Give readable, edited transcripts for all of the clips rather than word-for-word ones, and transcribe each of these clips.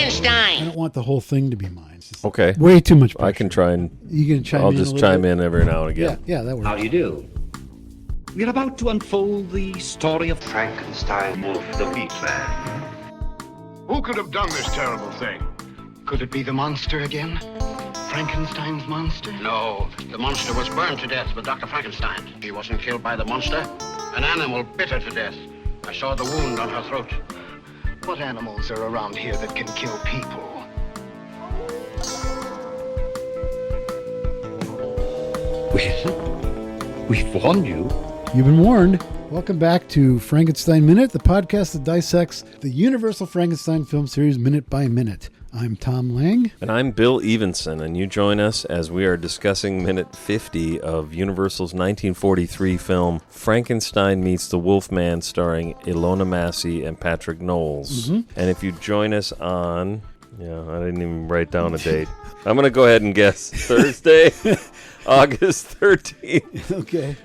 Frankenstein. I don't want the whole thing to be mine. It's just Okay. way too much pressure. I can try and... You can chime I'll in just a little chime bit? in every now and again. Yeah, that works. How do you do? We're about to unfold the story of Frankenstein, Wolf, the Meat Man. Who could have done this terrible thing? Could it be the monster again? Frankenstein's monster? No, the monster was burned to death with Dr. Frankenstein. He wasn't killed by the monster. An animal bit her to death. I saw the wound on her throat. What animals are around here that can kill people? We've warned you. You've been warned. Welcome back to Frankenstein Minute, the podcast that dissects the Universal Frankenstein film series minute by minute. I'm Tom Lang. And I'm Bill Evenson, and you join us as we are discussing minute 50 of Universal's 1943 film Frankenstein Meets the Wolfman, starring Ilona Massey and Patrick Knowles. Mm-hmm. And if you join us on... Yeah, I didn't even write down a date. I'm going to go ahead and guess Thursday, August 13th. Okay.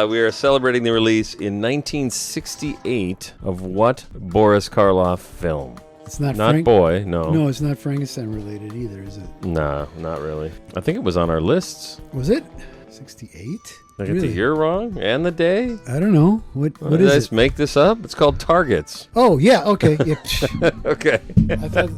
We are celebrating the release in 1968 of what Boris Karloff film? It's not Boy, no. No, it's not Frankenstein related either, is it? No, not really. I think it was on our lists. Was it? 68? I get the year wrong and the day? I don't know. What Did I is just it? make this up? It's called Targets. Oh, yeah, okay. Yeah. Okay. I thought...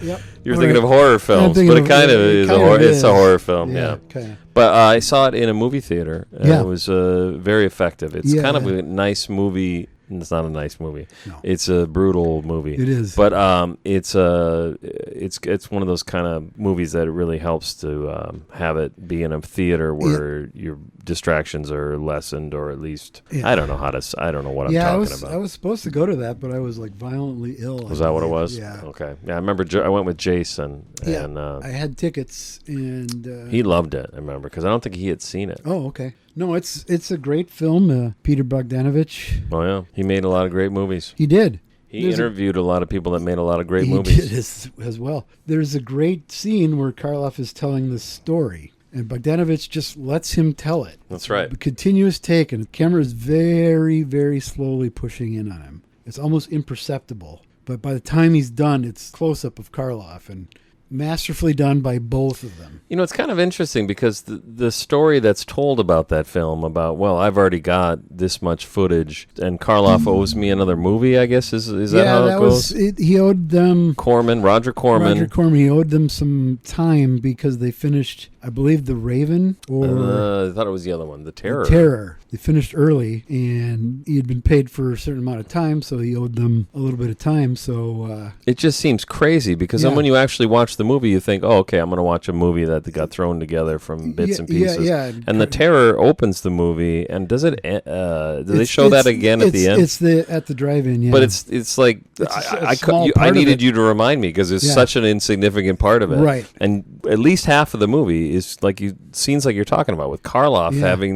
Yep. You're thinking of horror films, but it kind of is. It's a horror film, yeah. Kinda. But I saw it in a movie theater. Yeah. It was very effective. It's kind of Yeah. a nice movie. It's not a nice movie. No. It's a brutal movie. It is. But it's one of those kind of movies that really helps to have it be in a theater where your distractions are lessened, or at least I don't know what I'm talking about. I was supposed to go to that, but I was like violently ill. Was that what it was? Yeah. Okay. Yeah, I remember. I went with Jason, and I had tickets, and he loved it. I remember because I don't think he had seen it. Oh, okay. No, it's a great film. Peter Bogdanovich. Oh yeah, he made a lot of great movies. He did. He interviewed a lot of people that made a lot of great he movies. He did as well. There's a great scene where Karloff is telling the story, and Bogdanovich just lets him tell it. That's right. A continuous take, and the camera is very, very slowly pushing in on him. It's almost imperceptible. But by the time he's done, it's close-up of Karloff, and masterfully done by both of them. You know, it's kind of interesting because the story that's told about that film about, well, I've already got this much footage and Karloff owes me another movie, I guess. Is that how it goes? He owed them... Roger Corman. He owed them some time because they finished, I believe, The Raven or... I thought it was the other one, The Terror. The Terror. They finished early, and he had been paid for a certain amount of time, so he owed them a little bit of time. So it just seems crazy because then when you actually watch the movie, you think, oh, okay, I'm going to watch a movie that got thrown together from bits and pieces. Yeah. And The Terror opens the movie, and does it? Do they show that again at the end? It's at the drive-in, yeah. But it's like I needed you to remind me because it's such an insignificant part of it, right? And at least half of the movie is like scenes like you're talking about with Karloff having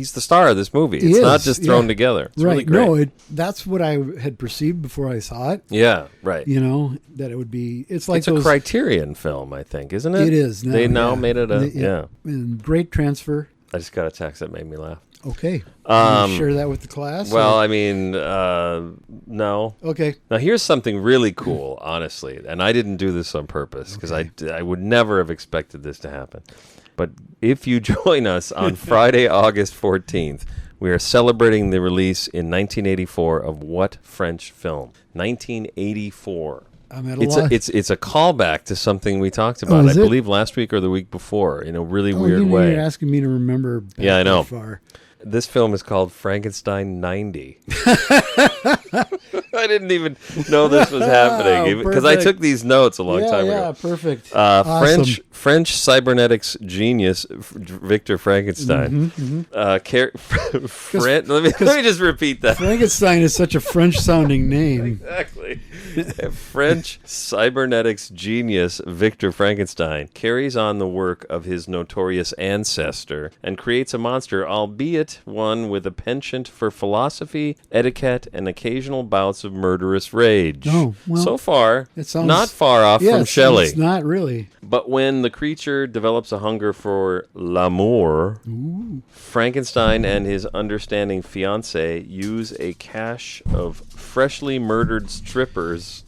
he's the star of this movie. It's not just thrown together. It's really great. No, that's what I had perceived before I saw it. Yeah, right. You know, that it would be. It's like a Criterion film, I think, isn't it? It is. They now made it And great transfer. I just got a text that made me laugh. Okay. Can you share that with the class? Well, I mean, no. Okay. Now, here's something really cool, honestly, and I didn't do this on purpose because I would never have expected this to happen. But if you join us on Friday, August 14th, we are celebrating the release in 1984 of what French film? 1984. I'm at a loss. It's a callback to something we talked about, I believe last week or the week before, in a really weird way. You're asking me to remember back I know. far. This film is called Frankenstein 90. I didn't even know this was happening because I took these notes a long time ago. Yeah, perfect. Awesome. French cybernetics genius Victor Frankenstein. Let me just repeat that. Frankenstein is such a French-sounding name. Exactly. French cybernetics genius Victor Frankenstein carries on the work of his notorious ancestor and creates a monster, albeit one with a penchant for philosophy, etiquette, and occasional bouts of murderous rage. Oh, well, so far, it sounds, not far off from Shelley. It's not really. But when the creature develops a hunger for l'amour, Frankenstein and his understanding fiancée use a cache of freshly murdered strippers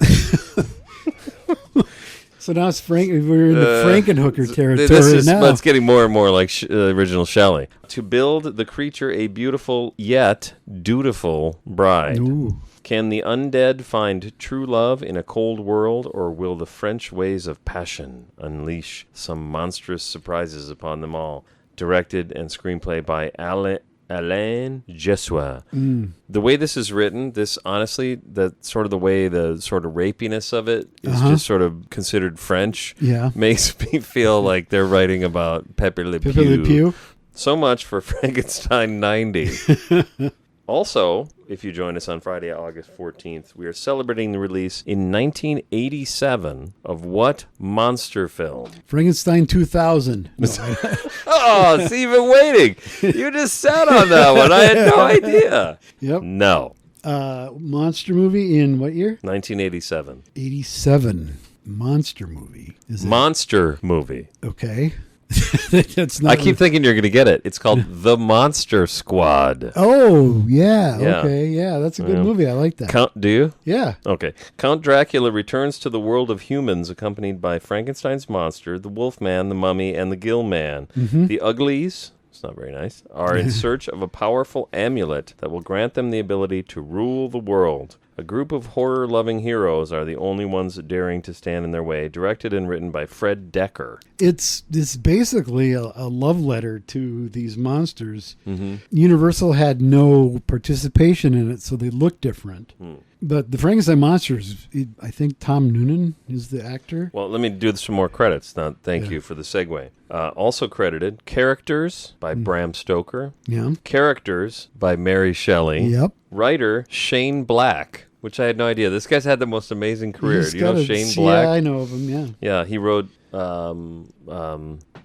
So now we're in the Frankenhooker territory now. It's getting more and more like original Shelley. To build the creature a beautiful yet dutiful bride. Ooh. Can the undead find true love in a cold world, or will the French ways of passion unleash some monstrous surprises upon them all? Directed and screenplay by Alain Jessois. The way this is written, this honestly, the sort of rapiness of it is just sort of considered French. Yeah. Makes me feel like they're writing about Pepe Le Pew. So much for Frankenstein 90. Also, if you join us on Friday, August 14th, we are celebrating the release in 1987 of what monster film? Frankenstein 2000. No, Oh, see, you've been waiting. You just sat on that one. I had no idea. Yep. No. Monster movie in what year? 1987. 87. Monster movie. Is it? Monster movie. Okay. That's not. I keep thinking you're going to get it. It's called The Monster Squad. Oh, yeah. Yeah. Okay. Yeah, that's a good movie. I like that. Do you? Yeah. Okay. Count Dracula returns to the world of humans accompanied by Frankenstein's monster, the Wolfman, the Mummy, and the Gill Man. The Uglies, it's not very nice, are in search of a powerful amulet that will grant them the ability to rule the world. A group of horror-loving heroes are the only ones daring to stand in their way. Directed and written by Fred Decker. It's basically a love letter to these monsters. Universal had no participation in it, so they look different. But the Frankenstein monsters, I think Tom Noonan is the actor. Well, let me do some more credits. Now, thank you for the segue. Also credited, Characters by Bram Stoker. Yeah. Characters by Mary Shelley. Yep. Writer Shane Black, which I had no idea. This guy's had the most amazing career. Do you know Shane Black? Yeah, I know of him, yeah. Yeah, he wrote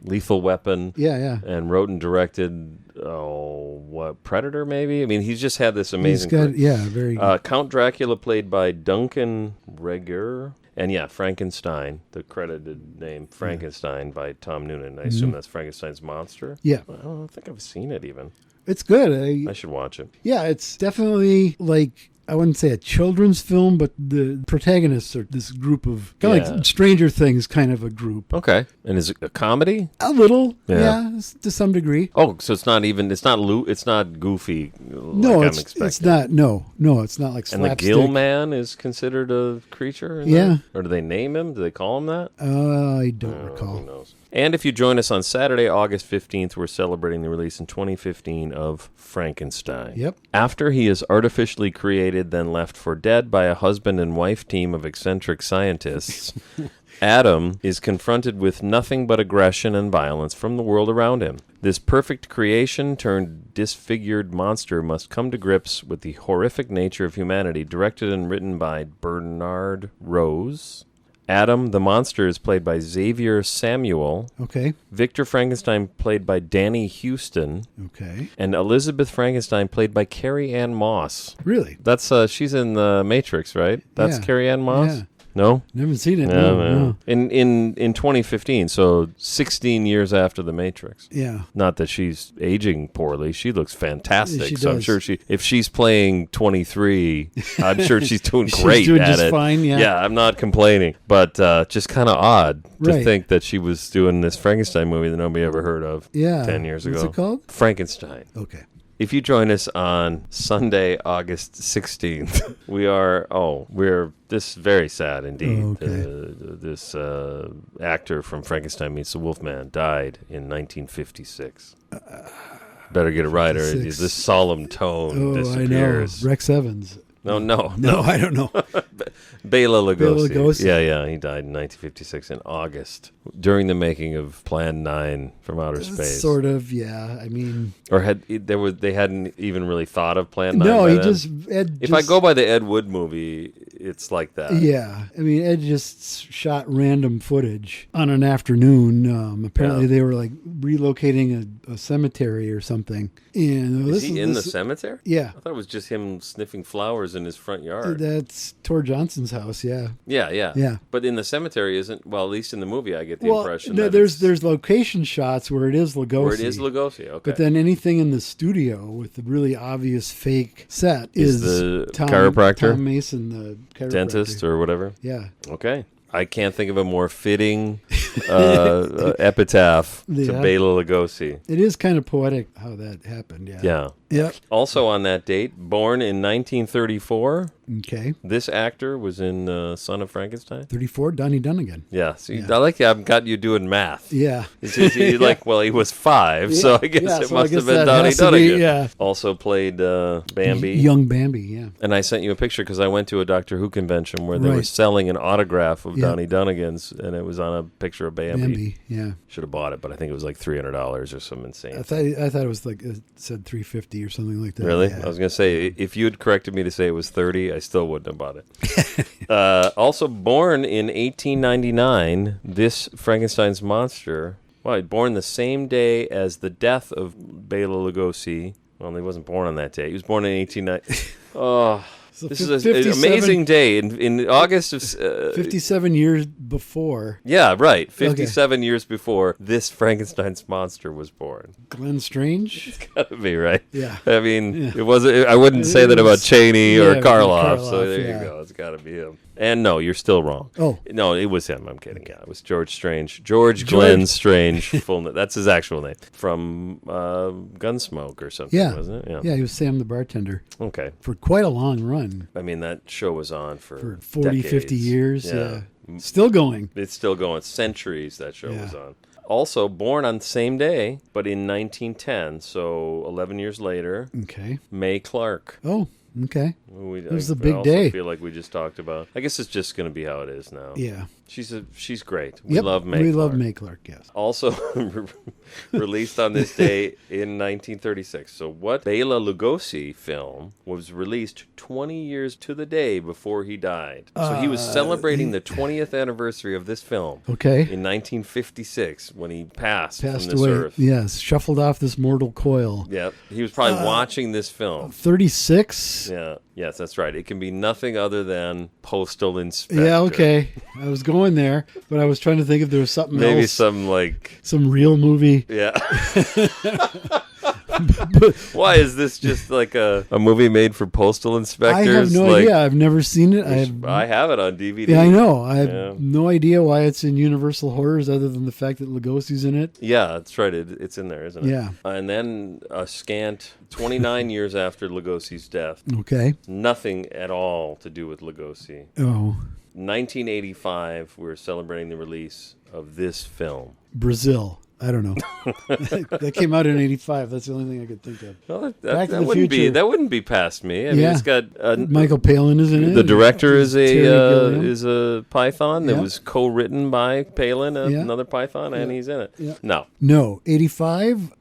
Lethal Weapon. Yeah. And wrote and directed, Predator maybe? I mean, he's just had this amazing career. Yeah, very good. Count Dracula played by Duncan Regehr. And Frankenstein, the credited name, Frankenstein by Tom Noonan. I assume that's Frankenstein's monster? Yeah. I don't think I've seen it even. It's good. I should watch it. Yeah, it's definitely like, I wouldn't say a children's film, but the protagonists are this group of kind of like Stranger Things kind of a group. Okay. And is it a comedy? A little, yeah, to some degree. Oh, so it's not goofy. No, like it's not. No, it's not like slapstick. And the Gill Man is considered a creature? Yeah. Or do they name him? Do they call him that? I don't recall. Who knows? And if you join us on Saturday, August 15th, we're celebrating the release in 2015 of Frankenstein. Yep. After he is artificially created, then left for dead by a husband and wife team of eccentric scientists, Adam is confronted with nothing but aggression and violence from the world around him. This perfect creation turned disfigured monster must come to grips with the horrific nature of humanity. Directed and written by Bernard Rose. Adam, the monster, is played by Xavier Samuel. Okay. Victor Frankenstein, played by Danny Houston. Okay. And Elizabeth Frankenstein, played by Carrie Ann Moss. Really? That's she's in The Matrix, right? That's Carrie Ann Moss? Yeah. No? Never seen it. No. In 2015, so 16 years after The Matrix. Yeah. Not that she's aging poorly. She looks fantastic. She so I'm does. sure if she's playing 23, I'm sure she's doing She's great doing at just it. fine, yeah. Yeah, I'm not complaining. But just kind of odd to Right. think that she was doing this Frankenstein movie that nobody ever heard of 10 years ago. What's it called? Frankenstein. Okay. If you join us on Sunday, August 16th, we're this is very sad indeed. Okay. This actor from Frankenstein Meets the Wolfman died in 1956. Better get it right, or 56. this solemn tone disappears. I know. Rex Evans. No, I don't know. Bela Lugosi. Bela Lugosi. Yeah, he died in 1956 in August during the making of Plan 9 from Outer Space. Sort of, yeah. I mean, or they hadn't even really thought of Plan 9. No, by he then? just I go by the Ed Wood movie, it's like that. Yeah, I mean, Ed just shot random footage on an afternoon. Apparently, they were like relocating a cemetery or something. And is he in the cemetery? Yeah, I thought it was just him sniffing flowers in his front yard. That's Tor Johnson's house. Yeah. Yeah. But in the cemetery isn't. Well, at least in the movie, I get the impression. No, that there's location shots where it is Lugosi. Where it is Lugosi. Okay. But then anything in the studio with the really obvious fake set is the Tom, chiropractor, Tom Mason, the chiropractor. dentist, or whatever. Yeah. Okay. I can't think of a more fitting epitaph to Bela Lugosi. It is kind of poetic how that happened, yeah. Yeah. Yep. Also on that date, born in 1934, Okay. this actor was in Son of Frankenstein. 34, Donnie Dunnigan. Yeah. See, I like I've got you doing math. Yeah. You're like, well, he was 5, so I guess it must have been that Donnie has to be, Dunnigan. yeah. Also played Bambi. Young Bambi, yeah. And I sent you a picture because I went to a Doctor Who convention where they were Right. selling an autograph of Yeah. Donnie Dunnigan's, and it was on a picture of Bambi. Bambi, yeah. Should have bought it, but I think it was like $300 or some insane. I thought it was like it said $350 or something like that. Really? Yeah. I was going to say, if you had corrected me to say it was $30, I still wouldn't have bought it. Also born in 1899, this Frankenstein's monster, born the same day as the death of Bela Lugosi. Well, he wasn't born on that day. He was born in 1890. Oh, So this is an amazing day. In August of... 57 years before. Yeah, right. 57 years before this Frankenstein's monster was born. Glenn Strange? It's got to be, right? Yeah. I mean, it wasn't. I wouldn't say that about Chaney or Karloff, so there you go. It's got to be him. And no, you're still wrong. Oh. No, it was him. I'm kidding. Yeah, it was George Strange. George Glenn Strange. That's his actual name. From Gunsmoke or something, wasn't it? Yeah, he was Sam the bartender. Okay. For quite a long run. I mean, that show was on for 40, decades. 50 years. Yeah. Still going. It's still going. Centuries that show Yeah. was on. Also born on the same day, but in 1910, so 11 years later. Okay. May Clark. Oh, okay. It was a big day. I feel like we just talked about. I guess it's just going to be how it is now. Yeah. She's great. We love May Clark. We love May Clark, yes. Also released on this day in 1936. So what Bela Lugosi film was released 20 years to the day before he died. So he was celebrating the 20th anniversary of this film. Okay. In 1956 when he passed from this away. earth. Yes, shuffled off this mortal coil. Yep. He was probably watching this film. 36? Yeah. Yes, that's right. It can be nothing other than Postal Inspector. Yeah, okay. I was going there, but I was trying to think if there was something Maybe else. some real movie. Yeah. Why is this just like a movie made for postal inspectors? I have no idea. I've never seen it. I have it on DVD. Yeah, I know. I have no idea why it's in Universal Horrors other than the fact that Lugosi's in it. Yeah, that's right. It's in there, isn't it? Yeah. And then a scant 29 years after Lugosi's death. Okay. Nothing at all to do with Lugosi. Oh. 1985, we're celebrating the release of this film. Brazil. I don't know. That came out in 85. That's the only thing I could think of. Well, Back to the wouldn't Future. that wouldn't be past me. I mean, it's got Michael Palin is in it. The director is Terry a Python that was co-written by Palin, Yeah. another Python, and he's in it. Yeah. No, 85.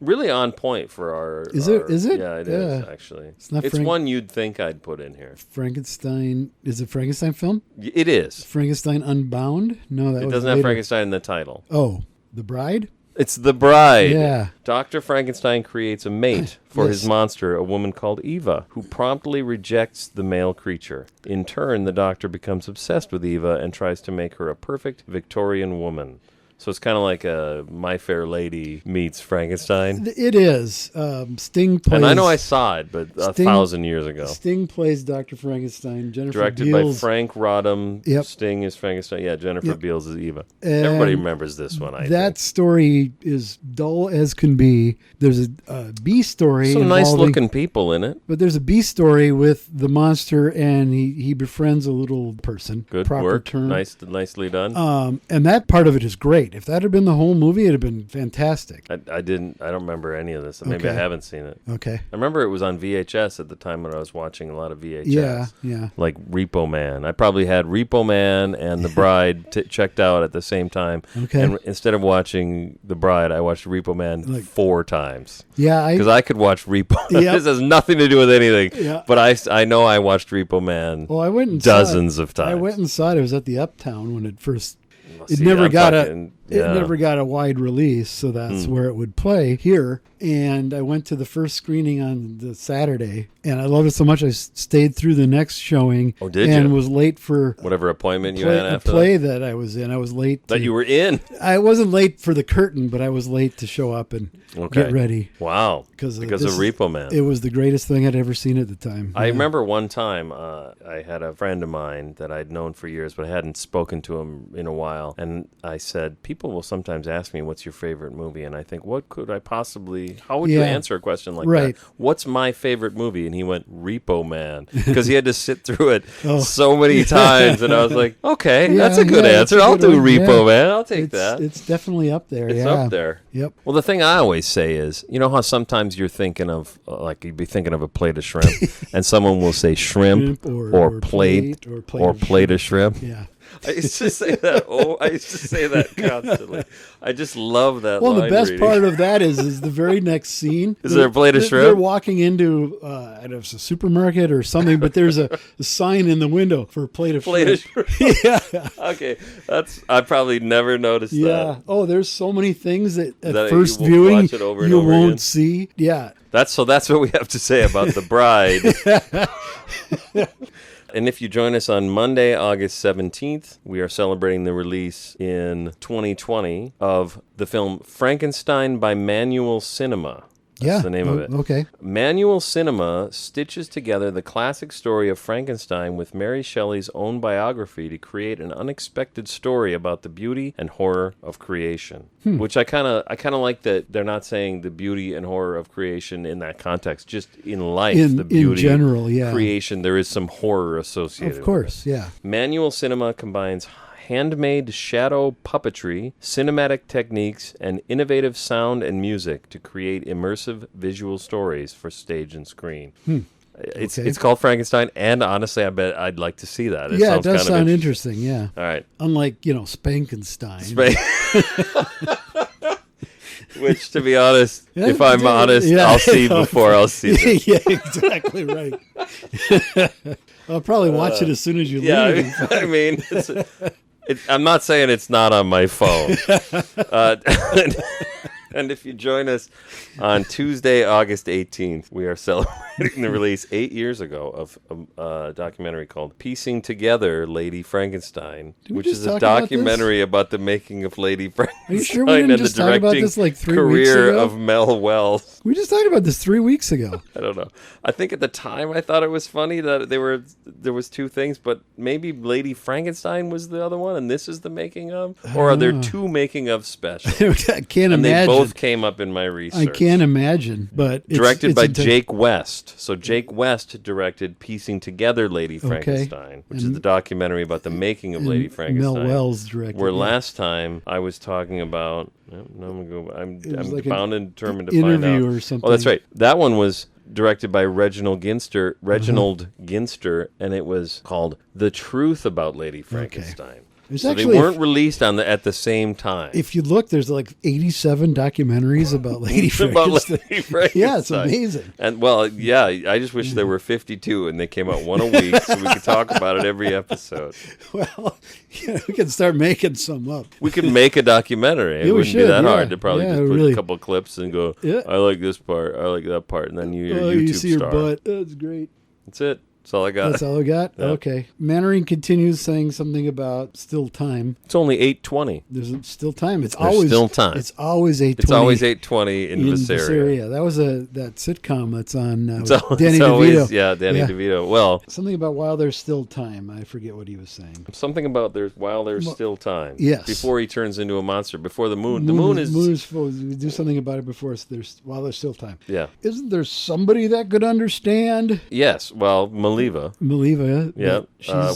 really on point for our. Is it? Yeah, it is actually. It's one you'd think I'd put in here. Frankenstein. Is it Frankenstein film? It is. Frankenstein Unbound? No, that it was doesn't later. have Frankenstein in the title. Oh, The Bride? It's The Bride. Yeah. Dr. Frankenstein creates a mate for his monster, a woman called Eva, who promptly rejects the male creature. In turn, the doctor becomes obsessed with Eva and tries to make her a perfect Victorian woman. So it's kind of like a My Fair Lady meets Frankenstein. It is. Sting plays... And I know I saw it, but 1,000 years ago. Sting plays Dr. Frankenstein. Jennifer Directed Beals. by Frank Rodham. Yep. Sting is Frankenstein. Yeah, Jennifer Beals is Eva. And everybody remembers this one, I That think. story is dull as can be. There's a B story. Some nice-looking people in it. But there's a B story with the monster, and he befriends a little person. Good proper work. term. Nicely done. And that part of it is great. If that had been the whole movie, it'd have been fantastic. I don't remember any of this. Maybe I haven't seen it. Okay. I remember it was on VHS at the time when I was watching a lot of VHS. Yeah. Like Repo Man. I probably had Repo Man and The Bride checked out at the same time. Okay. And instead of watching The Bride, I watched Repo Man 4 times. Yeah. Because I could watch Repo. Yep. This has nothing to do with anything. Yeah. But I know I watched Repo Man I went and dozens of times. I went and saw it. It was at the Uptown when it first... See, never I'm got talking It never got a wide release, so that's where it would play here. And I went to the first screening on the Saturday, and I loved it so much I stayed through the next showing. Oh, did and you? was late for whatever appointment you had after play that I was in. I was late. That you were in? I wasn't late for the curtain, but I was late to show up and get ready. Wow. Because of Repo Man. It was the greatest thing I'd ever seen at the time. I remember one time I had a friend of mine that I'd known for years, but I hadn't spoken to him in a while. And I said, people will sometimes ask me, what's your favorite movie? And I think, how would you answer a question like that? What's my favorite movie? And he went, Repo Man. Because he had to sit through it so many times. And I was like, okay, that's a good answer. I'll do Repo Man. I'll take that. It's definitely up there. It's up there. Yep. Well, the thing I always say is, you know how sometimes you're thinking of, like you'd be thinking of a plate of shrimp, and someone will say shrimp or plate of shrimp. Yeah. I used to say that. I used to say that constantly. I just love that. Well, line the best reading. part of that is the very next scene. Is there a plate of shrimp? They're walking into I don't know if it's a supermarket or something, but there's a sign in the window for a plate of shrimp. Yeah. Okay, I probably never noticed that. Yeah. Oh, there's so many things that at That first you viewing watch it over and you over won't again. see. Yeah. That's what we have to say about The Bride. And if you join us on Monday, August 17th, we are celebrating the release in 2020 of the film Frankenstein by Manual Cinema. That's the name of it. Okay. Manual Cinema stitches together the classic story of Frankenstein with Mary Shelley's own biography to create an unexpected story about the beauty and horror of creation. Which I kind of like that they're not saying the beauty and horror of creation in that context, just in life, the beauty in general, creation. There is some horror associated. Of course, with it. yeah. Manual Cinema combines handmade shadow puppetry, cinematic techniques, and innovative sound and music to create immersive visual stories for stage and screen. It's called Frankenstein, and honestly, I bet I'd like to see that. It does sound interesting, yeah. All right. Unlike, Spankenstein. Which, to be honest, if I'm honest, I'll see before I'll see this. Yeah, exactly right. I'll probably watch it as soon as you leave. I mean, I'm not saying it's not on my phone. And if you join us on Tuesday, August 18th, we are celebrating the release 8 years ago of a documentary called Piecing Together Lady Frankenstein, which is a documentary about the making of Lady Frankenstein. Are you sure we didn't just talk about this like 3 weeks ago? Career of Mel Wells. We just talked about this 3 weeks ago. I don't know. I think at the time I thought it was funny that there was two things, but maybe Lady Frankenstein was the other one, and this is the making of? Or are there two making of specials? I can't imagine. They both came up in my research. I can't imagine, but directed by Jake West. So Jake West directed Piecing Together Lady Frankenstein, which is the documentary about the making of Lady Frankenstein. Mel Wells directed. Where last time I was talking about, I'm like bound and determined to find out. Interview or something. Oh, that's right. That one was directed by Reginald Ginster, and it was called The Truth About Lady Frankenstein. Okay. So they weren't released at the same time. If you look, there's like 87 documentaries about Lady Frankenstein. Yeah, it's amazing. And I just wish there were 52 and they came out one a week so we could talk about it every episode. Well, we can start making some up. We could make a documentary. It wouldn't be that hard to probably just put a couple clips and go, I like this part, I like that part, and then you're YouTube you see star. your butt. That's great. That's it. That's all I got. That's all I got? Yeah. Okay. Mannering continues saying something about still time. It's only 8:20. There's still time. There's still time. It's always 8:20. It's always 8:20 in Visaria. That was that sitcom that's on Danny DeVito. DeVito. Danny DeVito. Well, something about while there's still time. I forget what he was saying. Something about while there's still time. Yes. Before he turns into a monster. Before the moon. The moon is supposed to do something about it while there's still time. Yeah. Isn't there somebody that could understand? Yes. Well, Maliva. Yeah.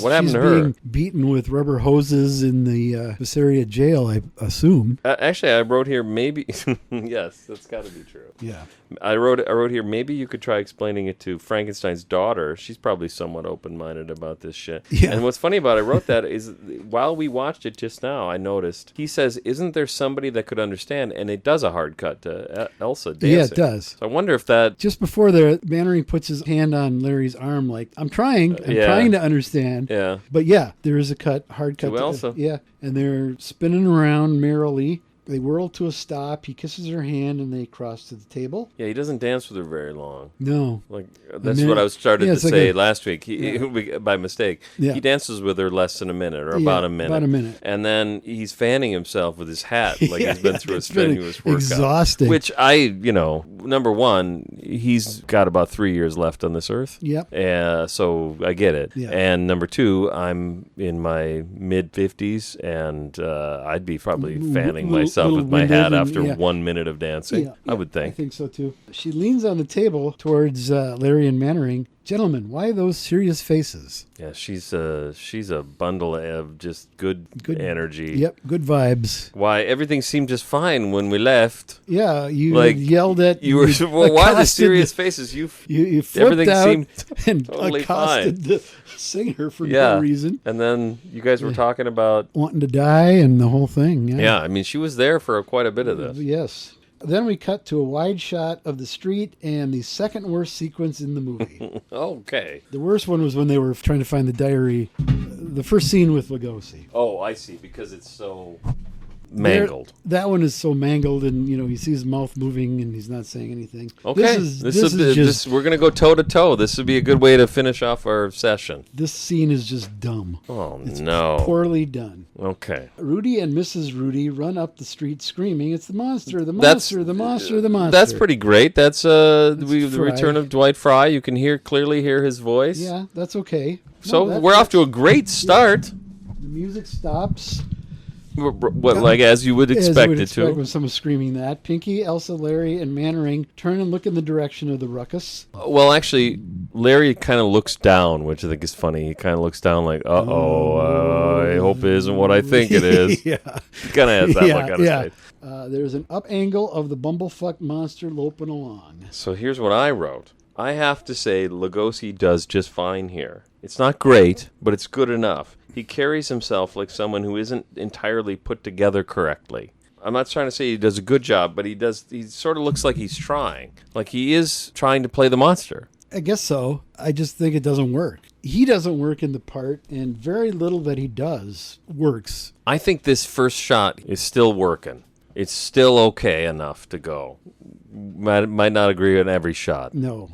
What happened to her? Being beaten with rubber hoses in the Visaria jail, I assume. Actually, I wrote here maybe. Yes, that's got to be true. Yeah. I wrote here maybe you could try explaining it to Frankenstein's daughter. She's probably somewhat open-minded about this shit. Yeah. And what's funny about it, I wrote that is while we watched it just now, I noticed he says, "Isn't there somebody that could understand?" And it does a hard cut to Elsa dancing. Yeah, it does. So I wonder if that just before Mannering puts his hand on Larry's arm, like like, I'm trying Yeah. to understand. Yeah. But yeah, there is a hard cut. To Elsa. Yeah, and they're spinning around merrily. They whirl to a stop. He kisses her hand, and they cross to the table. Yeah, he doesn't dance with her very long. No. Like that's minute. what I was started Yeah, to it's like say a- last week. By mistake. Yeah. He dances with her less than a minute, or Yeah, about a minute. about a minute. And then he's fanning himself with his hat, like he's been through a it's been strenuous workout. exhausting. Which number one, he's got about 3 years left on this earth. Yep. So I get it. Yeah. And number two, I'm in my mid 50s, and I'd be probably fanning myself with my hat after 1 minute of dancing. I would think. I think so too. She leans on the table towards Larry and Mannering. Gentlemen, why those serious faces? Yeah, she's a bundle of just good energy. Yep, good vibes. Why everything seemed just fine when we left. Yeah, you Like, yelled at. You were well. Why the accosted serious faces? You flipped everything out seemed and totally accosted fine. the singer for no reason. And then you guys were talking about Wanting to die and the whole thing. yeah. I mean, she was there for quite a bit of this. Yes. Then we cut to a wide shot of the street and the second worst sequence in the movie. Okay. The worst one was when they were trying to find the diary. The first scene with Lugosi. Oh, I see. Because it's so mangled. That one is so mangled, and he sees his mouth moving, and he's not saying anything. Okay. This is just we're gonna go toe to toe. This would be a good way to finish off our session. this scene is just dumb. Oh It's no. poorly done. Okay. Rudy and Mrs. Rudy run up the street screaming, "It's the monster! The monster! The monster! The monster!" That's pretty great. That's the Fry. return of Dwight Fry. You can clearly hear his voice. Yeah, that's okay. So No, we're off to a great start. The music stops. What, like as you would As expect you would it expect to. when someone's screaming that. Pinky, Elsa, Larry, and Mannering turn and look in the direction of the ruckus. Well, actually, Larry kind of looks down, which I think is funny. He kind of looks down like, I hope it isn't what I think it is. Yeah. He kind of has that look on his face. There's an up angle of the bumblefuck monster loping along. So here's what I wrote. I have to say Lugosi does just fine here. It's not great, but it's good enough. He carries himself like someone who isn't entirely put together correctly. I'm not trying to say he does a good job, but he sort of looks like he's trying. Like he is trying to play the monster. I guess so. I just think it doesn't work. He doesn't work in the part, and very little that he does works. I think this first shot is still working. It's still okay enough to go. Might not agree on every shot. No.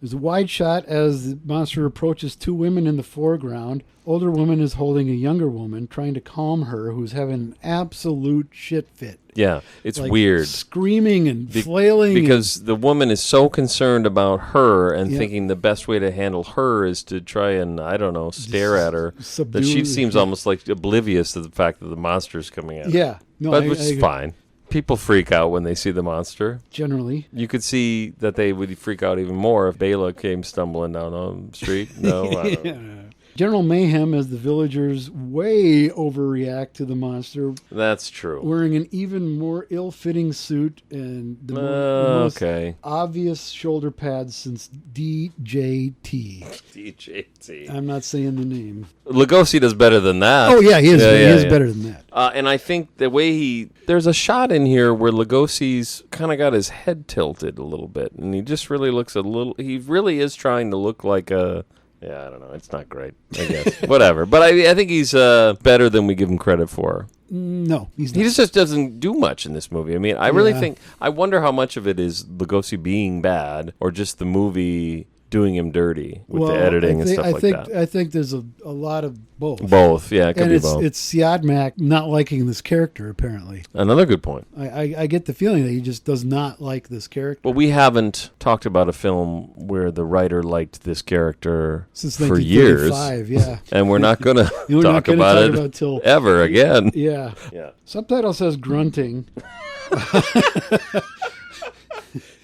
There's a wide shot as the monster approaches two women in the foreground. Older woman is holding a younger woman, trying to calm her, who's having an absolute shit fit. Yeah, it's Like, weird. Screaming and flailing. Because the woman is so concerned about her and Yeah. thinking the best way to handle her is to try and, I don't know, stare at her. subdue That she her. seems almost like oblivious to the fact that the monster's coming at her. Yeah. No, But I which is agree. fine. People freak out when they see the monster. Generally. You could see that they would freak out even more if Bela came stumbling down the street. No, I don't know. General mayhem as the villagers way overreact to the monster, That's true. wearing an even more ill-fitting suit and the most Okay. obvious shoulder pads since DJT. DJT. I'm not saying the name. Lugosi does better than that. Oh, yeah, he is. Yeah, he yeah, is yeah. better than that. And I think the way there's a shot in here where Lugosi's kind of got his head tilted a little bit, and he just really looks he really is trying to look like I don't know. It's not great, I guess. Whatever. But I think he's better than we give him credit for. No, he's He not. just doesn't do much in this movie. I mean, I really Yeah. think, I wonder how much of it is Lugosi being bad or just the movie doing him dirty with the editing and stuff like that. I think there's a lot of both. Both, yeah, it could And be it's both. it's Siadmak not liking this character, apparently. Another good point. I get the feeling that he just does not like this character. Well, we haven't talked about a film where the writer liked this character Since for years, 1935, yeah. and we're not going to We're not talk gonna about talk it about till- ever again. Yeah. Yeah. Subtitle says grunting.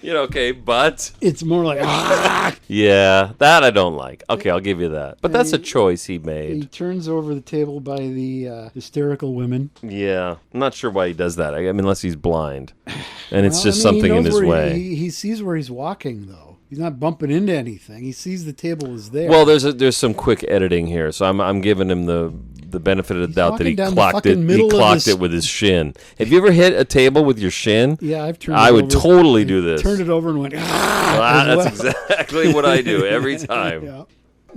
Okay, but It's more like, yeah, that I don't like. Okay, I'll give you that. But that's a choice he He made. turns over the table by the hysterical women. Yeah, I'm not sure why he does that. I mean, unless he's blind, and it's Well, just I mean, he something in knows his where way. He sees where he's walking, though. He's not bumping into anything. He sees the table is there. Well, there's some quick editing here, so I'm giving him the benefit of the doubt that he walking down the clocked it. fucking He middle of clocked this- it with his shin. Have you ever hit a table with your shin? Yeah, I've turned. I it would over, totally do this. Turned it over and went. Well, that's exactly what I do every time. Yeah.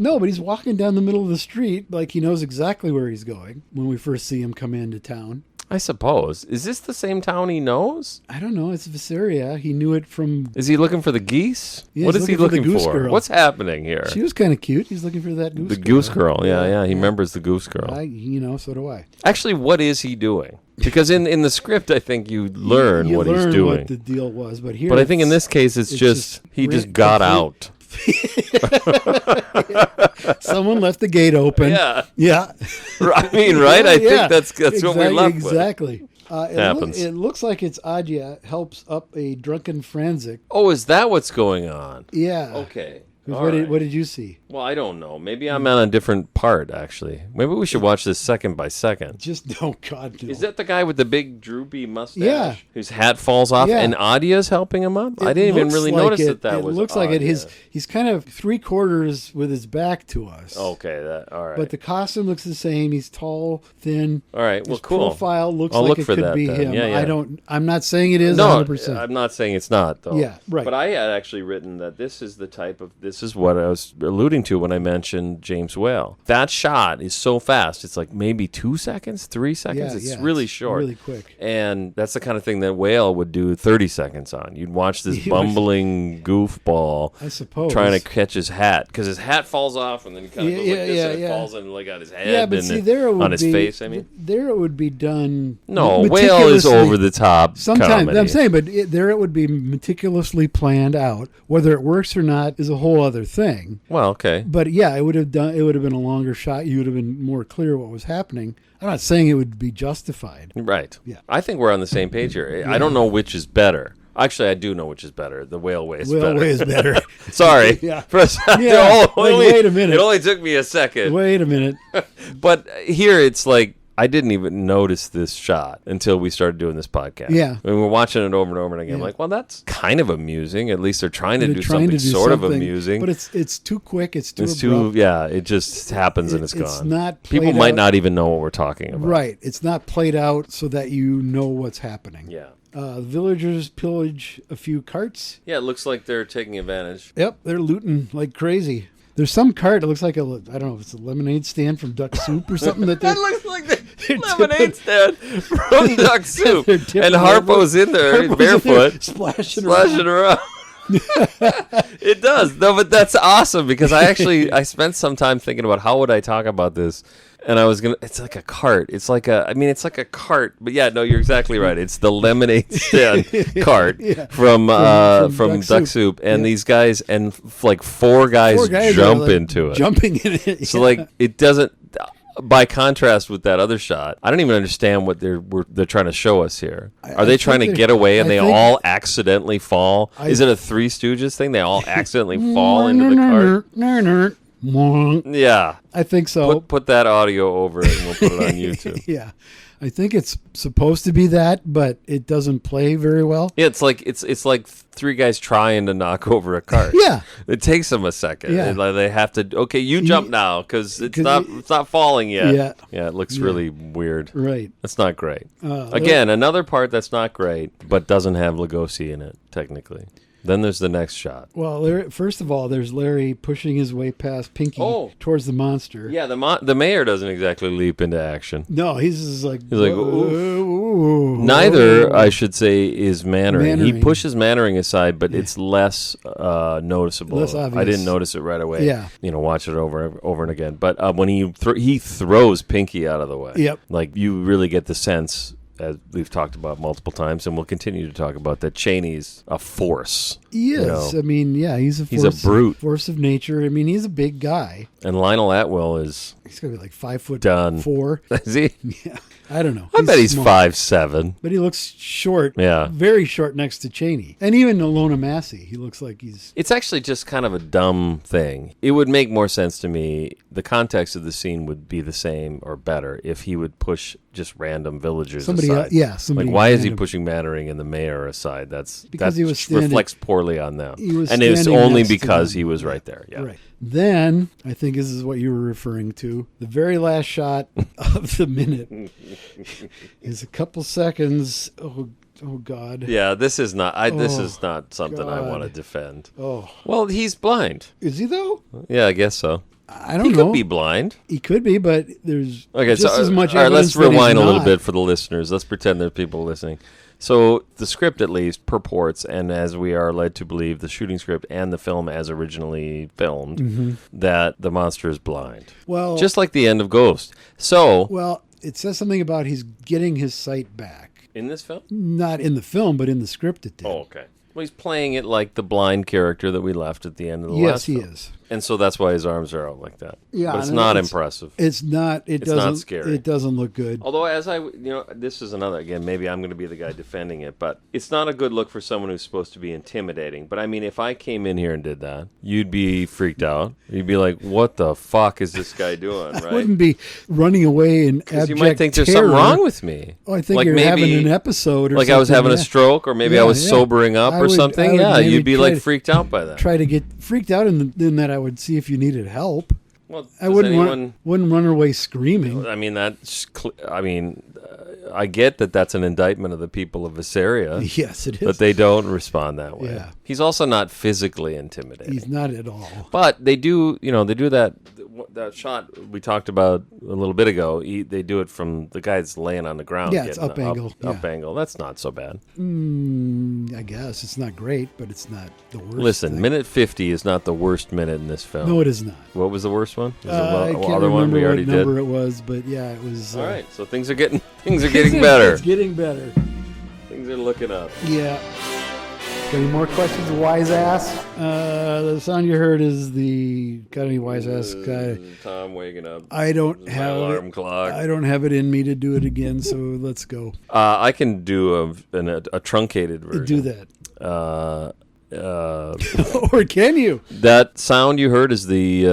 No, but he's walking down the middle of the street like he knows exactly where he's going when we first see him come into town. I suppose. Is this the same town he knows? I don't know. It's Visaria. He knew it from... Is he looking for the geese? Yeah, What he's is he looking looking for the for? goose girl. What's happening here? She was kind of cute. He's looking for that goose The girl. goose girl. Yeah. He remembers the goose girl. So do I. Actually, what is he doing? Because in the script, I think you learn You what learn he's doing. what the deal was, but here... But I think in this case, it's just he just got out. Someone left the gate open. Yeah. Yeah. I mean, right? I Yeah. think that's what we're left with. Exactly. Happens. It looks like it's Adya helps up a drunken Franzik. Oh, is that what's going on? Yeah. Okay. 'Cause All What right. did you see? Well, I don't know. Maybe I'm on a different part, actually. Maybe we should watch this second by second. Just, oh God, no. Is that the guy with the big droopy mustache? Yeah. Whose hat falls off Yeah. and Adia's helping him up? I didn't even looks really like notice it. that was It looks like it. Adia. He's kind of 3/4 with his back to us. Okay, all right. But the costume looks the same. He's tall, thin. All right, well, His cool. profile looks I'll like look it for could that be then. him. Yeah. I'm not saying it is No, 100%. I'm not saying it's not, though. Yeah, right. But I had actually written that this is what I was alluding to when I mentioned James Whale. That shot is so fast. It's like maybe 2 seconds, 3 seconds. It's really short. Really quick. And that's the kind of thing that Whale would do 30 seconds on. You'd watch this He was- bumbling goofball I suppose. trying to catch his hat because his hat falls off and then he kind of goes like this and it yeah. falls in like on his head Yeah, but and see, then there it would on his be, face, I mean. There it would be done. No, Whale is meticulously- over the top Sometimes comedy. I'm saying, but there it would be meticulously planned out. Whether it works or not is a whole other thing. Well, okay. But yeah, it would have been a longer shot. You would have been more clear what was happening. I'm not saying it would be justified. Right. Yeah. I think we're on the same page here. I don't know which is better. Actually, I do know which is better. The Whale way is Well, better. way is better. Sorry. Yeah. For a second. Yeah, like, wait a minute. It only took me a second. Wait a minute. But here it's like I didn't even notice this shot until we started doing this podcast. Yeah. And we're watching it over and over again. I'm Yeah. like, well, that's kind of amusing. At least they're trying to They're do trying something to do sort of something, amusing. but it's too quick. It's too It's abrupt. it just happens and it's It's gone. not People played might out. not even know what we're talking about. Right. It's not played out so that you know what's happening. Yeah. The villagers pillage a few carts. Yeah, it looks like they're taking advantage. Yep, they're looting like crazy. There's some cart that looks like I don't know if it's a lemonade stand from Duck Soup or something that That they're, looks like the they're lemonade tipping- stand from Duck Soup. They're tipping And Harpo's in there, Harpo's barefoot, in there, splashing around. It does. No, but that's awesome because I spent some time thinking about how would I talk about this. And I was it's like a cart. It's like a cart. But yeah, no, you're exactly right. It's the lemonade stand cart from Duck Soup. And these guys, and like four guys jump are, like, into it. Jumping in it. So like it doesn't. By contrast with that other shot, I don't even understand what they're trying to show us here. Are they trying to get away and they all accidentally fall? Is it a Three Stooges thing? They all accidentally fall into the cart? Yeah. I think so. Put that audio over it and we'll put it on YouTube. Yeah. I think it's supposed to be that, but it doesn't play very well. Yeah, it's like three guys trying to knock over a cart. Yeah. It takes them a second. Yeah. Like they have to. Okay, you jump now because it's not falling yet. Yeah. Yeah, it looks really weird. Right. That's not great. Again, another part that's not great, but doesn't have Lugosi in it technically. Then there's the next shot. Well, first of all, there's Larry pushing his way past Pinky towards the monster. Yeah, the mayor doesn't exactly leap into action. No, he's just like... He's like, neither, I should say, is Mannering. He pushes Mannering aside, but it's less noticeable. Less obvious. I didn't notice it right away. Yeah. Watch it over and again. But when he throws Pinky out of the way, Yep. like you really get the sense, as we've talked about multiple times, and we'll continue to talk about, that Cheney's a force. He is. I mean, yeah, he's a brute. Force of nature. I mean, he's a big guy. And Lionel Atwill is... He's going to be like 5'4". Done. Is he? Yeah. I don't know. I bet he's small. 5'7". But he looks short. Yeah. Very short next to Cheney. And even Ilona Massey, he looks like he's... It's actually just kind of a dumb thing. It would make more sense to me. The context of the scene would be the same or better if he would push just random villagers aside. Somebody like, why is he random. pushing Mannering and the mayor aside? Because he was standing- reflects poorly on them. He was and it's standing only next to because them. he was right there. Yeah. Right. Then, I think this is what you were referring to, the very last shot of the minute is a couple seconds. Oh, God. Yeah, this is not something I God. want to defend. Oh. Well, he's blind. Is he, though? Yeah, I guess so. I don't He know. could be blind. He could be, but there's Okay, just as much all right, evidence let's that he's rewind a little not. bit for the listeners. Let's pretend there are people listening. So the script, at least, purports, and as we are led to believe, the shooting script and the film as originally filmed, that the monster is blind. Well, Just like the end of Ghost. So, well, it says something about he's getting his sight back. in this film? Not in the film, but in the script it did. Oh, okay. Well, he's playing it like the blind character that we left at the end of the Yes, last he film. is. And so that's why his arms are out like that. Yeah, But it's and not it's- impressive. It's not. It It's not doesn't. scary. It doesn't look good. Although, this is another, again, maybe I'm going to be the guy defending it, but it's not a good look for someone who's supposed to be intimidating. But I mean, if I came in here and did that, you'd be freaked out. You'd be like, what the fuck is this guy doing, I right? wouldn't be running away in abject Because you might think there's terror. something wrong with me. Oh, I think Like you're maybe- having an episode or Like something. I was having a yeah. stroke, or maybe I Yeah, was yeah. sobering up I or would- something. I would Yeah, maybe you'd be try like to- freaked out by that. Try to get freaked out in that I would see if you needed help. Well, I does wouldn't anyone... wouldn't run away screaming. I mean, I get that that's an indictment of the people of Visaria, Yes, it is. but they don't respond that way. Yeah. He's also not physically intimidating. He's not at all. But they do, they do that shot we talked about a little bit ago. They do it from the guy that's laying on the ground. Yeah, it's getting up angle, Up yeah. angle. That's not so bad. I guess it's not great, but it's not the worst. Listen, thing. minute 50 is not the worst minute in this film. No, it is not. What was the worst one? Was I the can't other one remember we already what number did? it was, but yeah, it was. All right, so things are getting better. It's getting better. Things are looking up. Yeah. Got any more questions, wise ass? The sound you heard is got any wise ass guy? Tom waking up. I don't My have alarm it. clock. I don't have it in me to do it again, so let's go. I can do a truncated version. Do that. Or can you? That sound you heard is the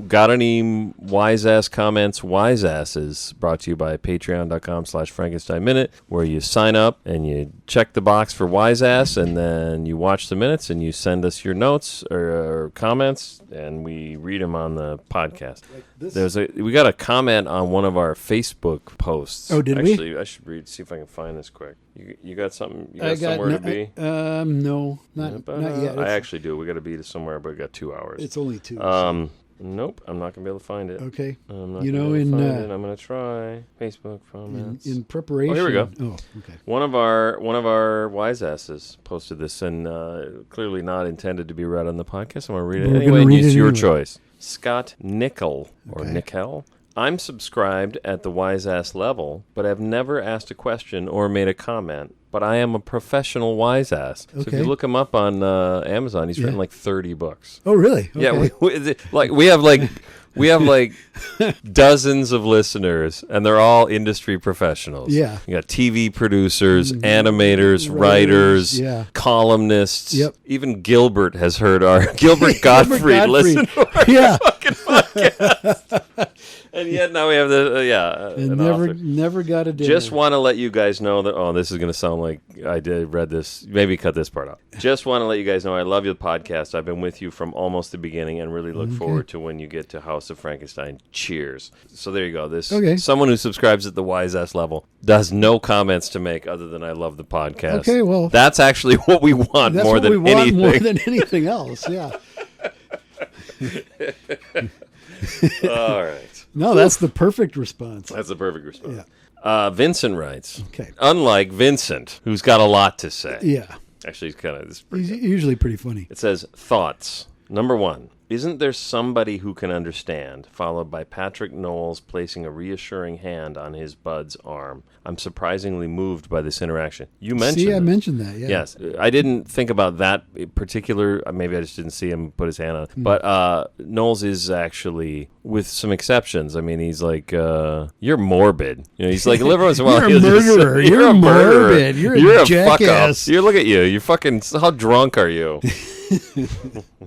Got Any Wise Ass Comments, Wise Asses, brought to you by patreon.com/Frankenstein Minute, where you sign up and you check the box for Wise Ass, and then you watch the minutes and you send us your notes or comments, and we read them on the podcast. We got a comment on one of our Facebook posts. Oh, did we? Actually, I should see if I can find this quick. You got something? You got somewhere to be? No, not yet. I actually do. We got to be somewhere, but we got 2 hours. It's only 2. Nope, I'm not gonna be able to find it. Okay. I'm not You gonna know, be able to in find it. I'm gonna try Facebook comments. in preparation. Oh, here we go. Oh, okay. One of our wise asses posted this, and clearly not intended to be read on the podcast. I'm gonna read it We're anyway. gonna And read it's it your anyway. choice. Scott Nickel or Okay. Nickel. I'm subscribed at the wise ass level, but I've never asked a question or made a comment. But I am a professional wise ass. So if Okay. you look him up on Amazon, he's written Yeah. like 30 books. Oh, really? Okay. Yeah, we have like dozens of listeners, and they're all industry professionals. Yeah. You got TV producers, animators, writers, yeah. columnists. Yep. Even Gilbert has heard our Gilbert Gottfried listen to our Yeah. fucking podcast. And yet now we have And an author. never got a dinner. Just want to let you guys know that, this is going to sound like I read this. Maybe cut this part out. Just want to let you guys know I love your podcast. I've been with you from almost the beginning and really look forward to when you get to House of Frankenstein. Cheers. So there you go. Someone who subscribes at the wise ass level does no comments to make other than I love the podcast. Okay, well. That's actually what we want That's more what than we want anything. more than anything else. Yeah. All right. No, that's the perfect response. That's a perfect response. Vincent writes, Okay. unlike Vincent, who's got a lot to say. Yeah. Actually, he's kind of He's usually pretty funny. It says, thoughts. Number 1, isn't there somebody who can understand? Followed by Patrick Knowles placing a reassuring hand on his bud's arm. I'm surprisingly moved by this interaction. You mentioned See, I this. mentioned that, yeah. Yes. I didn't think about that particular, maybe I just didn't see him put his hand on it. But Knowles is actually, with some exceptions, I mean, he's like, you're morbid. He's like, every once in a while, You're a he'll just say, murderer. You're a murderer. morbid. You're a Fuck up. jackass. Look at you. You're fucking, how drunk are you?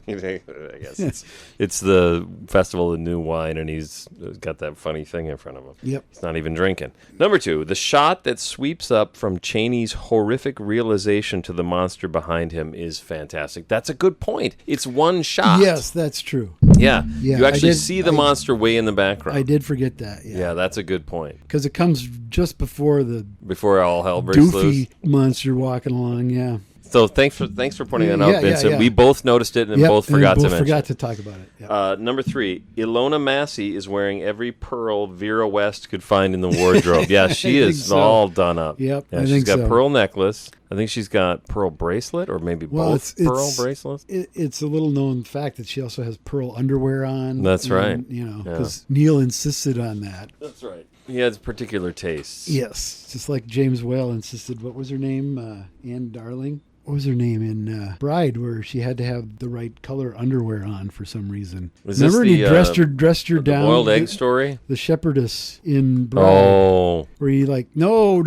I guess it's the Festival of New Wine, and he's got that funny thing in front of him. Yep. He's not even drinking. Number 2, the shot that sweeps up from Chaney's horrific realization to the monster behind him is fantastic. That's a good point. It's one shot. Yes, that's true. Yeah. Yeah, You I actually did- see the monster way in the background. I did forget that. Yeah. Yeah, that's a good point. Because it comes just before the Before all hell breaks loose. doofy monster walking along. Yeah. So thanks for pointing that out, Yeah, Vincent. yeah. We both noticed it and Yep, both forgot to both mention forgot it. to talk about it. Yep. Number 3, Ilona Massey is wearing every pearl Vera West could find in the wardrobe. Yeah, she is so. all done up. Yep, Yeah, I she's think got so. pearl necklace. I think she's got pearl bracelet, or maybe both pearl bracelets. It's a little known fact that she also has pearl underwear on. That's right. You know, Yeah. because Neil insisted on that. That's right. He has particular tastes. Yes, just like James Whale insisted. What was her name? Anne Darling. What was her name in Bride, where she had to have the right color underwear on for some reason? Was Remember this he dressed her the down? boiled egg story? The shepherdess in Bride. Oh. Where he like, no,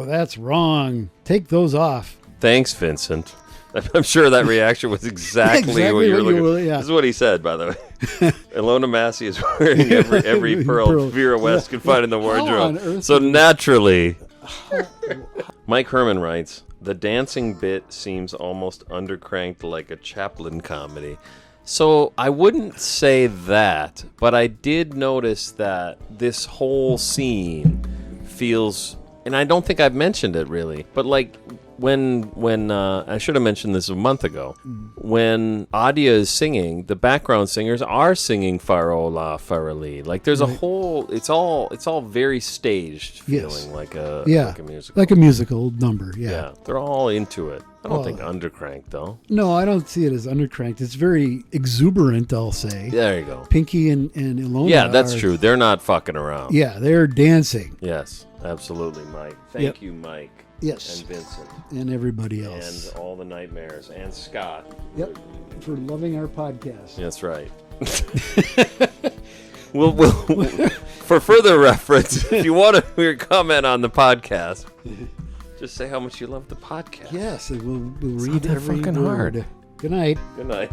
that's wrong. Take those off. Thanks, Vincent. I'm sure that reaction was exactly what you were looking for. Yeah. This is what he said, by the way. Ilona Massey is wearing every pearl Vera West could find in the How on wardrobe. earth So did- naturally, Mike Herman writes, the dancing bit seems almost undercranked like a Chaplin comedy. So I wouldn't say that, but I did notice that this whole scene feels, and I don't think I've mentioned it really, but like when I should have mentioned this a month ago, when Adia is singing, the background singers are singing Farola Farali. Like there's a whole, it's all very staged, feeling Yes. like a musical. Like a musical number. Yeah. Yeah, they're all into it. I don't Well, think undercranked though. No, I don't see it as undercranked. It's very exuberant, I'll say. There you go. Pinky and Ilona. Yeah, that's are- true. They're not fucking around. Yeah, they're dancing. Yes, absolutely, Mike. Thank you, Mike. Yes. And Vincent. And everybody else. And all the nightmares. And Scott. Yep. For loving our podcast. That's right. we'll for further reference, if you want to hear comment on the podcast, just say how much you love the podcast. Yes, and we'll It's read not that every fucking word. hard. Good night. Good night.